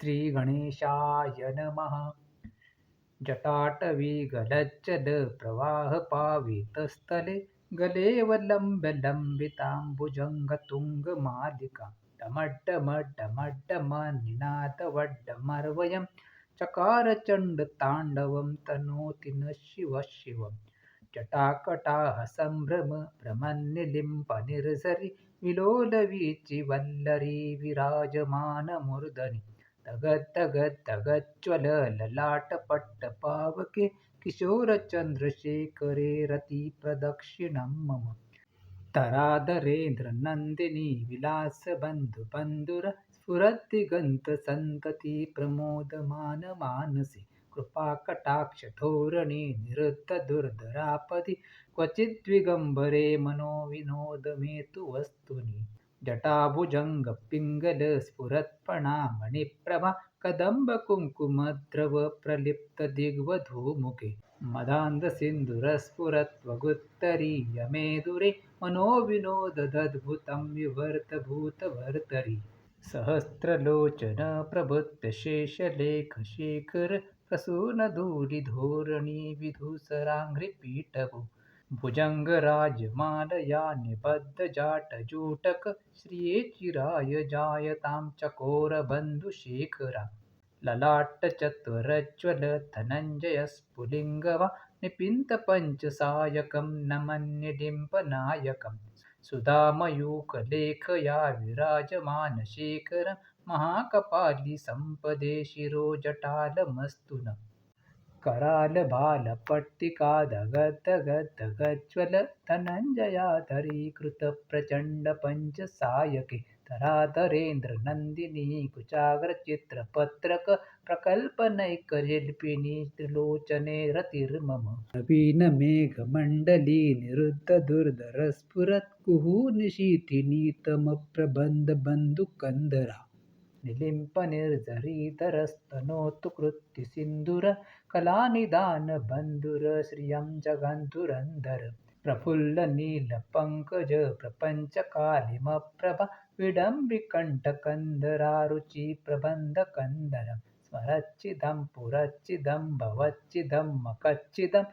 श्री गणेशाय नमः. जटाटवी गलज्जल प्रवाह पावितस्थले गलेवलम्ब्य लम्बिताम्बुजङ्गतुङ्गमालिका डमड्डमड्डमड्डमनिनादवड्डमर्वयं चकार चण्डताण्डवं तनोति नः शिवः शिवम्. जटाकटाः सम्भ्रम भ्रमन्निलिम्पनिर्झरि विलोलवीचिवल्लरी विराजमानमूर्धनि धगद्धगद्धगज्ज्वल ललाटपट्टपावके किशोरचन्द्रशेखरे रतिप्रदक्षिणं मम. तराधरेन्द्रनन्दिनी विलासबन्धुबन्धुर स्फुरद्दिगन्तसन्तती प्रमोदमानमानसे कृपाकटाक्षधोरणे निरुद्धदुर्धरापदि क्वचिद्विगम्बरे मनोविनोदमेतु वस्तुनि. जटाभुजङ्गपिङ्गल स्फुरत्फणामणिप्रभा कदम्बकुङ्कुमद्रव प्रलिप्तदिग्वधूमुखे मदान्धसिन्धुरस्फुरत्वगुत्तरीयमेदुरे मनोविनोददद्भुतं विवर्तभूतभर्तरि. सहस्रलोचन प्रभुत्य शेषलेखशेखर प्रसूनधूलिधोरणी विधूसराङ्घ्रिपीठभू भुजङ्गराजमालया निबद्धजाटजूटक श्रिये चिराय जायतां चकोरबन्धुशेखरा. ललाटचत्वरज्ज्वल धनञ्जयस्फुलिङ्गवा निपिन्तपञ्चसायकं नमन्निडिम्पनायकं सुधामयूखलेखया विराजमानशेखरं महाकपाली सम्पदे शिरोजटालमस्तु नः. करालभालपट्टिका धगद्धगद्धगज्ज्वल धनञ्जयाधरीकृतप्रचण्डपञ्चसायके धराधरेन्द्रनन्दिनी कुचाग्रचित्रपत्रक प्रकल्पनैकशिल्पिनी त्रिलोचने रतिर्मम. नवीनमेघमण्डली निरुद्धदुर्धरस्फुरत्कुहूनिशीथिनीतमप्रबन्धबन्धुकन्धरा निलिम्पनिर्झरिधरस्तनोतु कृत्तिसिन्धुर कलानिदानबन्धुर श्रियं जगन्धुरन्धर. प्रफुल्लनीलपङ्कज प्रपञ्चकालिमप्रभा विडम्बिकण्ठकन्धरा रुचिप्रबन्धकन्धरं स्मरच्चिदं पुरच्चिदं भवच्चिदं मकच्चिदं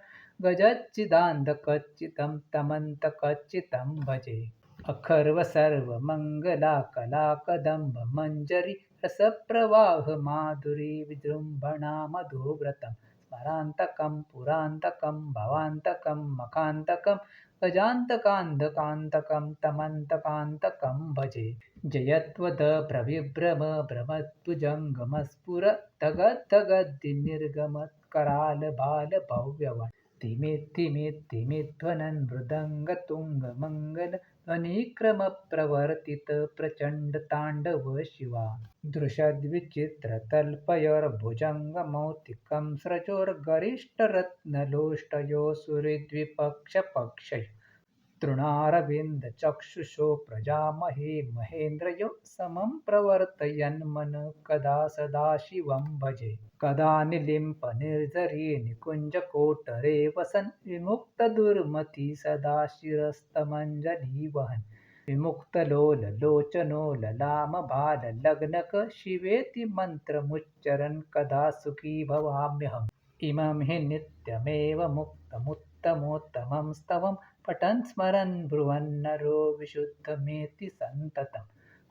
गजच्चिदान्धकच्चिदं तमन्तकच्चिदं भजे. अखर्वसर्वमङ्गला कलाकदम्बमञ्जरी रसप्रवाह माधुरी विजृम्भणा मधुव्रतं स्मरान्तकं पुरान्तकं भवान्तकं मखान्तकं गजान्तकान्धकान्तकं तमन्तकान्तकं भजे. जयत्वद प्रविभ्रम भ्रमद्भुजङ्गमस्फुर धगद्धगद्दिनिर्गमत्करालबालभव्यवान् तिमिद्धिमिद्धिमिध्वनन् मृदङ्गतुङ्गमङ्गल ध्वनिक्रमप्रवर्तित प्रचण्डताण्डव शिवा. दृशद्विचित्रतल्पयोर्भुजङ्गमौक्तिकं स्रजोर्गरिष्ठरत्नलोष्टयो सुहृद्विपक्षपक्षयो तृणारविन्दचक्षुषो प्रजामहे महेन्द्रयो समं प्रवर्तयन्मन कदा सदाशिवं भजे. कदा निलिम्पनिर्झरी निकुञ्जकोटरे वसन् विमुक्तदुर्मती सदा शिरस्तमञ्जलिवहन् विमुक्तलोललोचनो ललामबाललग्नक शिवेति मन्त्रमुच्चरन् कदा सुखी भवाम्यहम्. इमं हि नित्यमेव मुक्तमुत्तमोत्तमं स्तवं पठन् स्मरन् ब्रुवन्नरो विशुद्धमेति सन्ततं.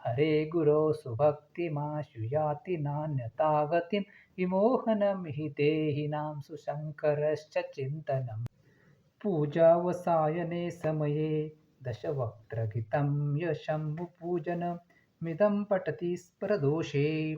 हरे गुरो सुभक्तिमाशु याति नान्यतागतिं विमोहनं हि देहिनां सुशङ्करश्च चिन्तनम्. पूजावसायने समये दशवक्त्रगीतं यशम्भुपूजनमिदं पठति स्मरदोषे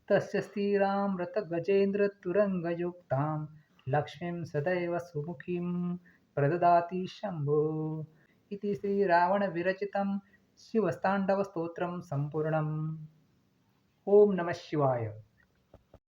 तस्य स्थिरामृतगजेन्द्रतुरङ्गयुक्तां लक्ष्मीं सदैव सुमुखीं प्रददाति शम्भो. इति श्रीरावणविरचितं शिवस्ताण्डवस्तोत्रं सम्पूर्णम्. ओम नमः शिवाय.